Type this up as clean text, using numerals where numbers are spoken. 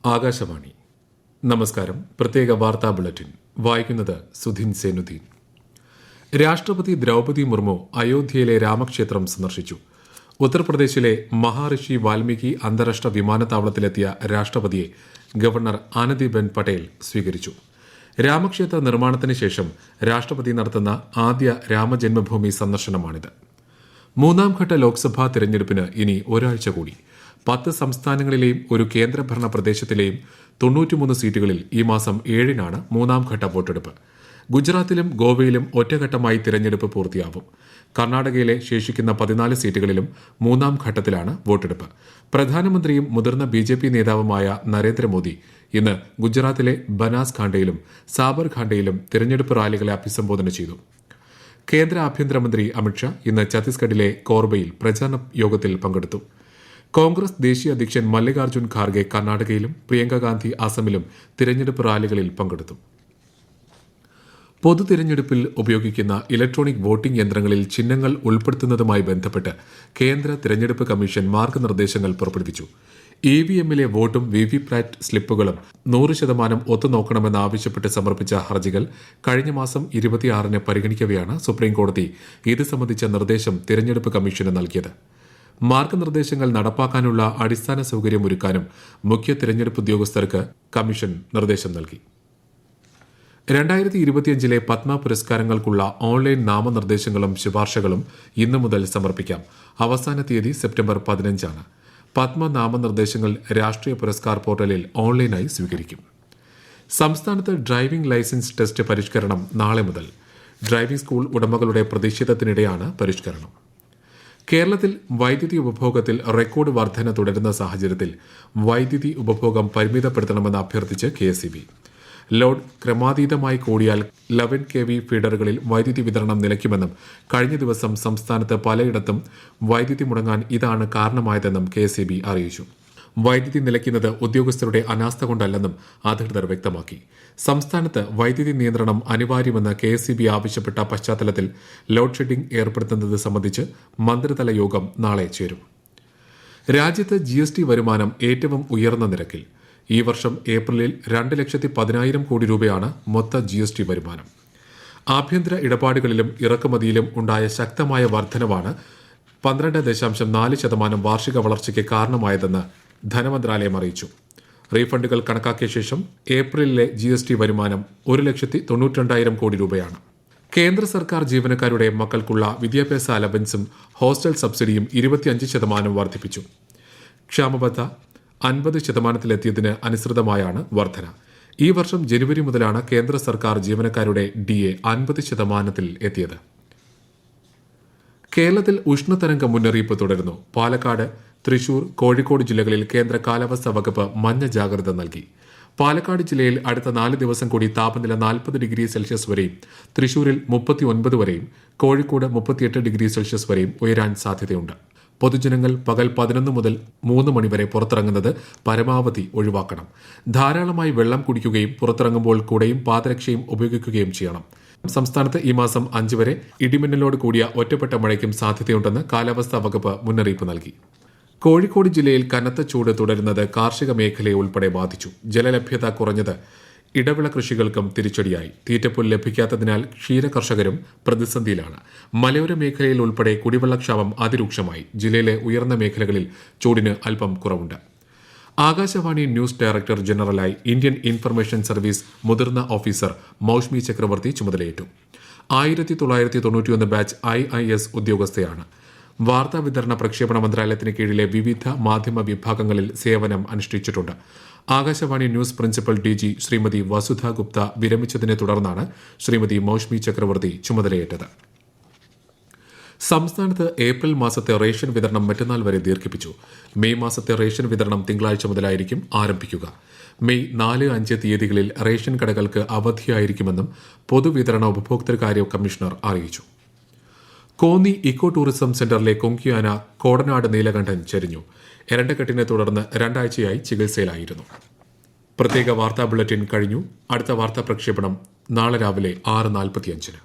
ആകാശവാണി. നമസ്കാരം. പ്രത്യേക വാർത്താ ബുള്ളറ്റിൻ വായിക്കുന്നത് സുധിൻ സേനുദ്ദീൻ. രാഷ്ട്രപതി ദ്രൗപദി മുർമു അയോധ്യയിലെ രാമക്ഷേത്രം സന്ദർശിച്ചു. ഉത്തർപ്രദേശിലെ മഹാഋഷി വാൽമീകി അന്താരാഷ്ട്ര വിമാനത്താവളത്തിലെത്തിയ രാഷ്ട്രപതിയെ ഗവർണർ ആനന്ദിബെൻ പട്ടേൽ സ്വീകരിച്ചു. രാമക്ഷേത്ര നിർമ്മാണത്തിന് ശേഷം രാഷ്ട്രപതി നടത്തുന്ന ആദ്യ രാമജന്മഭൂമി സന്ദർശനമാണിത്. മൂന്നാംഘട്ട ലോക്സഭാ തെരഞ്ഞെടുപ്പിന് ഇനി ഒരാഴ്ച കൂടി. 10 സംസ്ഥാനങ്ങളിലെയും ഒരു കേന്ദ്രഭരണ പ്രദേശത്തിലെയും 93 സീറ്റുകളിൽ ഈ മാസം 7-നാണ് മൂന്നാംഘട്ട വോട്ടെടുപ്പ്. ഗുജറാത്തിലും ഗോവയിലും ഒറ്റഘട്ടമായി തിരഞ്ഞെടുപ്പ് പൂർത്തിയാവും. കർണാടകയിലെ ശേഷിക്കുന്ന 14 സീറ്റുകളിലും മൂന്നാം ഘട്ടത്തിലാണ് വോട്ടെടുപ്പ്. പ്രധാനമന്ത്രിയും മുതിർന്ന BJP നേതാവുമായ നരേന്ദ്രമോദി ഇന്ന് ഗുജറാത്തിലെ ബനാസ്ഖാണ്ടയിലും സാബർഖാണ്ടയിലും തിരഞ്ഞെടുപ്പ് റാലികളെ അഭിസംബോധന ചെയ്തു. കേന്ദ്ര ആഭ്യന്തരമന്ത്രി അമിത്ഷാ ഇന്ന് ഛത്തീസ്ഗഡിലെ കോർബയിൽ പ്രചാരണ യോഗത്തിൽ പങ്കെടുത്തു. കോൺഗ്രസ് ദേശീയ അധ്യക്ഷൻ മല്ലികാർജ്ജുൻ ഖാർഗെ കർണാടകയിലും പ്രിയങ്ക ഗാന്ധി അസമിലും തിരഞ്ഞെടുപ്പ് റാലികളിൽ പങ്കെടുത്തു. പൊതു തിരഞ്ഞെടുപ്പിൽ ഉപയോഗിക്കുന്ന ഇലക്ട്രോണിക് വോട്ടിംഗ് യന്ത്രങ്ങളിൽ ചിഹ്നങ്ങൾ ഉൾപ്പെടുത്തുന്നതുമായി ബന്ധപ്പെട്ട് കേന്ദ്ര തിരഞ്ഞെടുപ്പ് കമ്മീഷൻ മാർഗനിർദ്ദേശങ്ങൾ പുറപ്പെടുവിച്ചു. EVM-ലെ വോട്ടും VVPAT സ്ലിപ്പുകളും 100% ഒത്തുനോക്കണമെന്നാവശ്യപ്പെട്ട് സമർപ്പിച്ച ഹർജികൾ കഴിഞ്ഞ മാസം 26-ന് പരിഗണിക്കവെയാണ് സുപ്രീംകോടതി ഇത് സംബന്ധിച്ച നിർദ്ദേശം തിരഞ്ഞെടുപ്പ് കമ്മീഷന് നൽകിയത്. മാർഗനിർദ്ദേശങ്ങൾ നടപ്പാക്കാനുള്ള അടിസ്ഥാന സൌകര്യമൊരുക്കാനും മുഖ്യ തിരഞ്ഞെടുപ്പ് ഉദ്യോഗസ്ഥർക്ക് കമ്മീഷൻ നിർദ്ദേശം നൽകി. 2025-ലെ പത്മ പുരസ്കാരങ്ങൾക്കുള്ള ഓൺലൈൻ നാമനിർദ്ദേശങ്ങളും ശുപാർശകളും ഇന്നു മുതൽ സമർപ്പിക്കാം. അവസാന തീയതി സെപ്റ്റംബർ 15-ആണ്. പത്മ നാമനിർദ്ദേശങ്ങൾ രാഷ്ട്രീയ പുരസ്കാർ പോർട്ടലിൽ ഓൺലൈനായി സ്വീകരിക്കും. സംസ്ഥാനത്ത് ഡ്രൈവിംഗ് ലൈസൻസ് ടെസ്റ്റ് പരിഷ്കരണം നാളെ മുതൽ. ഡ്രൈവിംഗ് സ്കൂൾ ഉടമകളുടെ പ്രതിഷേധത്തിനിടെയാണ് പരിഷ്കരണം. കേരളത്തിൽ വൈദ്യുതി ഉപഭോഗത്തിൽ റെക്കോർഡ് വർധന തുടരുന്ന സാഹചര്യത്തിൽ വൈദ്യുതി ഉപഭോഗം പരിമിതപ്പെടുത്തണമെന്ന് അഭ്യർത്ഥിച്ച് KSEB. ലോഡ് ക്രമാതീതമായി കൂടിയാൽ 11 kV ഫീഡറുകളിൽ വൈദ്യുതി വിതരണം നിലയ്ക്കുമെന്നും കഴിഞ്ഞ ദിവസം സംസ്ഥാനത്ത് പലയിടത്തും വൈദ്യുതി മുടങ്ങാൻ ഇതാണ് കാരണമായതെന്നും KSEB അറിയിച്ചു. വൈദ്യുതി നിലയ്ക്കുന്നത് ഉദ്യോഗസ്ഥരുടെ അനാസ്ഥ കൊണ്ടല്ലെന്നും അധികൃതർ വ്യക്തമാക്കി. സംസ്ഥാനത്ത് വൈദ്യുതി നിയന്ത്രണം അനിവാര്യമെന്ന് KSEB ആവശ്യപ്പെട്ട പശ്ചാത്തലത്തിൽ ലോഡ് ഷെഡിംഗ് ഏർപ്പെടുത്തുന്നത് സംബന്ധിച്ച് മന്ത്രിതല യോഗം നാളെ ചേരും. രാജ്യത്ത് GST വരുമാനം ഏറ്റവും ഉയർന്ന നിരക്കിൽ. ഈ വർഷം ഏപ്രിലിൽ 2,10,000 കോടി രൂപയാണ് മൊത്ത GST വരുമാനം. ആഭ്യന്തര ഇടപാടുകളിലും ഇറക്കുമതിയിലും ഉണ്ടായ ശക്തമായ വർധനവാണ് 12.4% വാർഷിക വളർച്ചയ്ക്ക് കാരണമായതെന്ന് ധനമന്ത്രാലയം അറിയിച്ചു. റീഫണ്ടുകൾ കണക്കാക്കിയ ശേഷം ഏപ്രിലിലെ GST വരുമാനം 1,92,000 കോടി രൂപയാണ്. കേന്ദ്ര സർക്കാർ ജീവനക്കാരുടെ മക്കൾക്കുള്ള വിദ്യാഭ്യാസ അലവൻസും ഹോസ്റ്റൽ സബ്സിഡിയും 25% വർദ്ധിപ്പിച്ചു. ക്ഷാമബത്ത 50%-ലെത്തിയതിന് അനുസൃതമായാണ് വർധന. ഈ വർഷം ജനുവരി മുതലാണ് കേന്ദ്ര സർക്കാർ ജീവനക്കാരുടെ DA 50%-ൽ എത്തിയത്. കേരളത്തിൽ ഉഷ്ണതരംഗ മുന്നറിയിപ്പ് തുടരുന്നു. പാലക്കാട്, തൃശൂർ, കോഴിക്കോട് ജില്ലകളിൽ കേന്ദ്ര കാലാവസ്ഥാ വകുപ്പ് മഞ്ഞ ജാഗ്രത നൽകി. പാലക്കാട് ജില്ലയിൽ അടുത്ത 4 ദിവസം കൂടി താപനില 40 ഡിഗ്രി സെൽഷ്യസ് വരെയും തൃശൂരിൽ 39 വരെയും കോഴിക്കോട് 38 ഡിഗ്രി സെൽഷ്യസ് വരെയും ഉയരാൻ സാധ്യതയുണ്ട്. പൊതുജനങ്ങൾ പകൽ 11 മുതൽ 3 മണിവരെ പുറത്തിറങ്ങുന്നത് പരമാവധി ഒഴിവാക്കണം. ധാരാളമായി വെള്ളം കുടിക്കുകയും പുറത്തിറങ്ങുമ്പോൾ കുടയും പാദരക്ഷയും ഉപയോഗിക്കുകയും ചെയ്യണം. സംസ്ഥാനത്ത് ഈ മാസം 5 വരെ ഇടിമിന്നലോട് കൂടിയ ഒറ്റപ്പെട്ട മഴയ്ക്കും സാധ്യതയുണ്ടെന്ന് കാലാവസ്ഥാ വകുപ്പ് മുന്നറിയിപ്പ് നൽകി. കോഴിക്കോട് ജില്ലയിൽ കനത്ത ചൂട് തുടരുന്നത് കാർഷിക മേഖലയെ ഉൾപ്പെടെ ബാധിച്ചു. ജലലഭ്യത കുറഞ്ഞത് ഇടവിള കൃഷികൾക്കും തിരിച്ചടിയായി. തീറ്റപ്പുൽ ലഭിക്കാത്തതിനാൽ ക്ഷീരകർഷകരും പ്രതിസന്ധിയിലാണ്. മലയോര മേഖലയിൽ ഉൾപ്പെടെ കുടിവെള്ളക്ഷാമം അതിരൂക്ഷമായി. ജില്ലയിലെ ഉയർന്ന മേഖലകളിൽ ചൂടിന് അല്പം കുറവുണ്ട്. ആകാശവാണി ന്യൂസ് ഡയറക്ടർ ജനറലായി ഇന്ത്യൻ ഇൻഫർമേഷൻ സർവീസ് മുതിർന്ന ഓഫീസർ മൌഷ്മി ചക്രവർത്തി ചുമതലയേറ്റു. 1991 ബാച്ച് IIS ഉദ്യോഗസ്ഥയാണ്. വാർത്താ വിതരണ പ്രക്ഷേപണ മന്ത്രാലയത്തിന് കീഴിലെ വിവിധ മാധ്യമ വിഭാഗങ്ങളിൽ സേവനം അനുഷ്ഠിച്ചിട്ടുണ്ട്. Akashvani news principal DG Shrimati Vasudha Gupta വിരമിച്ചതിനെ തുടർന്നാണ് ശ്രീമതി മൌഷ്മി ചക്രവർത്തി ചുമതലയേറ്റത്. സംസ്ഥാനത്ത് ഏപ്രിൽ മാസത്തെ റേഷൻ വിതരണം മറ്റന്നാൾ വരെ ദീർഘിപ്പിച്ചു. മെയ് മാസത്തെ റേഷൻ വിതരണം തിങ്കളാഴ്ച മുതലായിരിക്കും ആരംഭിക്കുക. മെയ് 4-5 തീയതികളിൽ റേഷൻ കടകൾക്ക് അവധിയായിരിക്കുമെന്നും പൊതുവിതരണ ഉപഭോക്തൃകാര്യ കമ്മീഷണർ അറിയിച്ചു. കോന്നി ഇക്കോ ടൂറിസം സെന്ററിലെ കൊങ്കിയാന കോടനാട് നീലകണ്ഠൻ ചരിഞ്ഞു. എരണ്ടക്കെട്ടിനെ തുടർന്ന് 2 ആഴ്ചയായി ചികിത്സയിലായിരുന്നു. പ്രത്യേക വാർത്താ ബുള്ളറ്റിൻ കഴിഞ്ഞു. അടുത്ത വാർത്താ പ്രക്ഷേപണം നാളെ രാവിലെ 6:45-ന്.